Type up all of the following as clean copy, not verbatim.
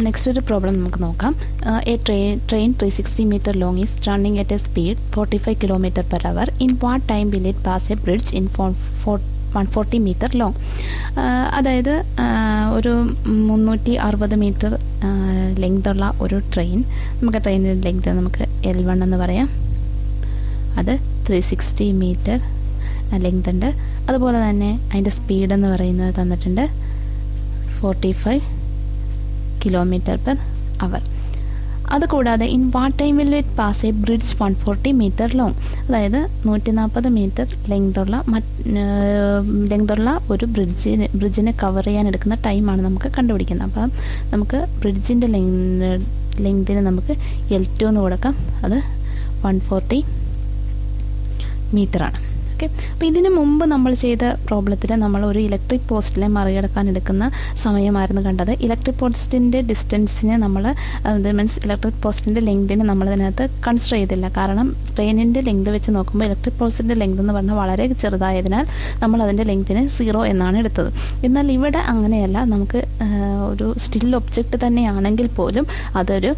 Next ഒരു problem നമുക്ക് നോക്കാം. A train 360 meter long is running at a speed 45 km/h. In what time will it pass a bridge in 140 meter long? അതായത് ഒരു 360 metre ലെങ്തുള്ള ഒരു train, നമുക്ക് ട്രെയിനിൻ്റെ length നമുക്ക് L1 എന്ന് പറയാം. അത് 360 മീറ്റർ ലെങ്ത് ഉണ്ട്. അതുപോലെ തന്നെ അതിൻ്റെ സ്പീഡ് എന്ന് പറയുന്നത് തന്നിട്ടുണ്ട് 45 km/h. അതുകൂടാതെ in what time will it pass A bridge 140 meter long, അതായത് 140 മീറ്റർ ലെങ്തുള്ള ഒരു ബ്രിഡ്ജിനെ കവർ ചെയ്യാൻ എടുക്കുന്ന ടൈമാണ് നമുക്ക് കണ്ടുപിടിക്കുന്നത്. അപ്പം നമുക്ക് ബ്രിഡ്ജിൻ്റെ ലെങ്തിന് നമുക്ക് L2 എന്ന് കൊടുക്കാം. അത് 140 മീറ്ററാണ്. ഓക്കെ, അപ്പോൾ ഇതിനു മുമ്പ് നമ്മൾ ചെയ്ത പ്രോബ്ലത്തിൽ നമ്മൾ ഒരു ഇലക്ട്രിക് പോസ്റ്റിനെ മറികടക്കാൻ എടുക്കുന്ന സമയമായിരുന്നു കണ്ടത്. ഇലക്ട്രിക് പോസ്റ്റിൻ്റെ ഡിസ്റ്റൻസിനെ നമ്മൾ മീൻസ് ഇലക്ട്രിക് പോസ്റ്റിൻ്റെ ലെങ്തിന് നമ്മളതിനകത്ത് കൺസിഡർ ചെയ്തില്ല. കാരണം ട്രെയിനിൻ്റെ ലെങ്ത് വെച്ച് നോക്കുമ്പോൾ ഇലക്ട്രിക് പോസ്റ്റിൻ്റെ ലെങ്ത് എന്ന് പറഞ്ഞാൽ വളരെ ചെറുതായതിനാൽ നമ്മൾ അതിൻ്റെ ലെങ്തിന് 0 എന്നാണ് എടുത്തത്. എന്നാൽ ഇവിടെ അങ്ങനെയല്ല, നമുക്ക് ഒരു സ്റ്റിൽ ഒബ്ജക്റ്റ് തന്നെയാണെങ്കിൽ പോലും അതൊരു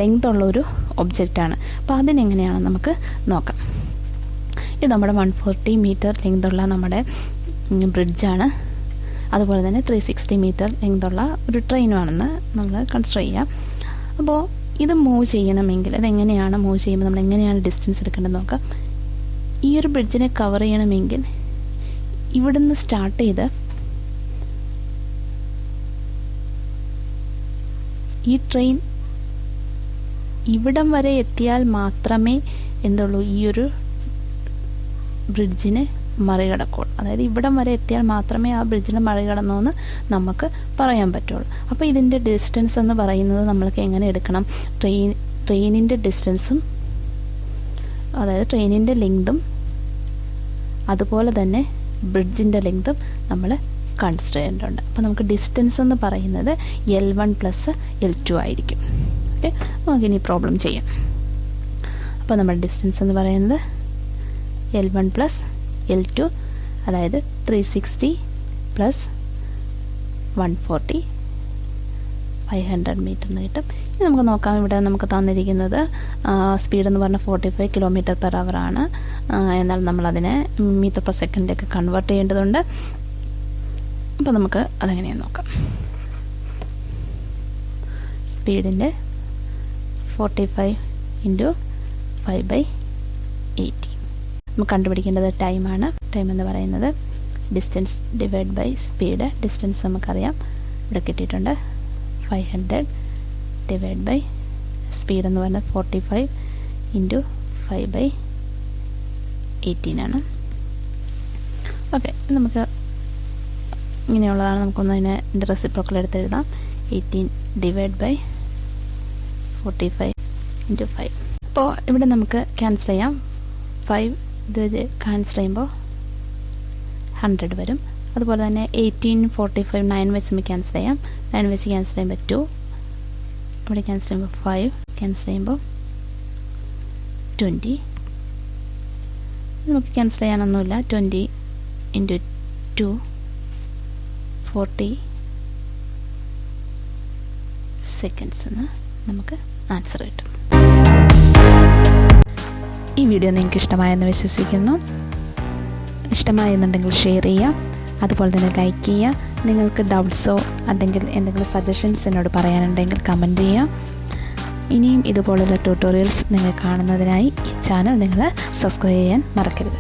ലെങ്തുള്ളൊരു ഒബ്ജക്റ്റാണ്. അപ്പോൾ അതിനെങ്ങനെയാണ് നമുക്ക് നോക്കാം. ഇത് നമ്മുടെ 140 മീറ്റർ ലെങ്തുള്ള നമ്മുടെ ബ്രിഡ്ജാണ്. അതുപോലെ തന്നെ 360 മീറ്റർ ലെങ്തുള്ള ഒരു ട്രെയിനുമാണെന്ന് നമ്മൾ കൺസിഡർ ചെയ്യാം. അപ്പോൾ ഇത് മൂവ് ചെയ്യണമെങ്കിൽ അതെങ്ങനെയാണ് മൂവ് ചെയ്യുമ്പോൾ നമ്മൾ എങ്ങനെയാണ് ഡിസ്റ്റൻസ് എടുക്കേണ്ടത് നോക്കാം. ഈ ഒരു ബ്രിഡ്ജിനെ കവർ ചെയ്യണമെങ്കിൽ ഇവിടുന്ന് സ്റ്റാർട്ട് ചെയ്ത് ഈ ട്രെയിൻ ഇവിടം വരെ എത്തിയാൽ മാത്രമേ എന്തുള്ളൂ ഈ ഒരു ബ്രിഡ്ജിനെ മറികടക്കുള്ളൂ. അതായത് ഇവിടം വരെ എത്തിയാൽ മാത്രമേ ആ ബ്രിഡ്ജിനെ മറികടന്നു എന്ന് നമുക്ക് പറയാൻ പറ്റുള്ളൂ. അപ്പോൾ ഇതിൻ്റെ ഡിസ്റ്റൻസ് എന്ന് പറയുന്നത് നമ്മൾക്ക് എങ്ങനെ എടുക്കണം? ട്രെയിനിൻ്റെ ഡിസ്റ്റൻസും അതായത് ട്രെയിനിൻ്റെ ലെങ്തും അതുപോലെ തന്നെ ബ്രിഡ്ജിൻ്റെ ലെങ്തും നമ്മൾ കൺസിഡർ ചെയ്യേണ്ടതുണ്ട്. അപ്പോൾ നമുക്ക് ഡിസ്റ്റൻസ് എന്ന് പറയുന്നത് L1 + L2 ആയിരിക്കും. ഓക്കെ, നമുക്കിനി പ്രോബ്ലം ചെയ്യാം. അപ്പോൾ നമ്മുടെ ഡിസ്റ്റൻസ് എന്ന് പറയുന്നത് L1 + L2, അതായത് 360 + 140 500 മീറ്റർ എന്ന് കിട്ടും. ഇനി നമുക്ക് നോക്കാം. ഇവിടെ നമുക്ക് തന്നിരിക്കുന്നത് സ്പീഡ് എന്ന് പറഞ്ഞാൽ 45 km/h ആണ്. എന്നാൽ നമ്മളതിനെ മീറ്റർ/സെക്കൻഡിലേക്ക് കൺവേർട്ട് ചെയ്യേണ്ടതുണ്ട്. അപ്പോൾ നമുക്ക് അതെങ്ങനെയാണെന്ന് നോക്കാം. സ്പീഡിൻ്റെ 45 × 5/80. നമുക്ക് കണ്ടുപിടിക്കേണ്ടത് ടൈമാണ്. ടൈം എന്ന് പറയുന്നത് distance divide by speed. Distance നമുക്കറിയാം, ഇവിടെ കിട്ടിയിട്ടുണ്ട് 500 ഡിവൈഡ് ബൈ സ്പീഡ് എന്ന് പറഞ്ഞാൽ 45 × 5/18 ആണ്. ഓക്കെ, നമുക്ക് ഇങ്ങനെയുള്ളതാണ്. നമുക്കൊന്ന് അതിനെ റെസിപ്രോക്കൽ എടുത്തെഴുതാം. 18 divide by 45 × 5. അപ്പോൾ ഇവിടെ നമുക്ക് ക്യാൻസൽ ചെയ്യാം. 5 ഇത് ക്യാൻസൽ ചെയ്യുമ്പോൾ 100 വരും. അതുപോലെ തന്നെ 18 45 9 വെച്ച് നമുക്ക് ക്യാൻസൽ ചെയ്യാം. 9 വെച്ച് ക്യാൻസൽ ചെയ്യുമ്പോൾ 2, ഇവിടെ ക്യാൻസൽ ചെയ്യുമ്പോൾ 5, ക്യാൻസൽ ചെയ്യുമ്പോൾ 20. നമുക്ക് ക്യാൻസൽ ചെയ്യാനൊന്നുമില്ല. 20 × 2 40 സെക്കൻഡ്സ് എന്ന് നമുക്ക് ആൻസർ കിട്ടും. ഈ വീഡിയോ നിങ്ങൾക്ക് ഇഷ്ടമായെന്ന് വിശ്വസിക്കുന്നു. ഇഷ്ടമായെന്നുണ്ടെങ്കിൽ ഷെയർ ചെയ്യുക, അതുപോലെ തന്നെ ലൈക്ക് ചെയ്യുക. നിങ്ങൾക്ക് ഡൗട്ട്സോ അല്ലെങ്കിൽ എന്തെങ്കിലും സജഷൻസ് എന്നോട് പറയാനുണ്ടെങ്കിൽ കമൻറ്റ് ചെയ്യുക. ഇനിയും ഇതുപോലുള്ള ട്യൂട്ടോറിയൽസ് നിങ്ങൾ കാണുന്നതിനായി ഈ ചാനൽ നിങ്ങൾ സബ്സ്ക്രൈബ് ചെയ്യാൻ മറക്കരുത്.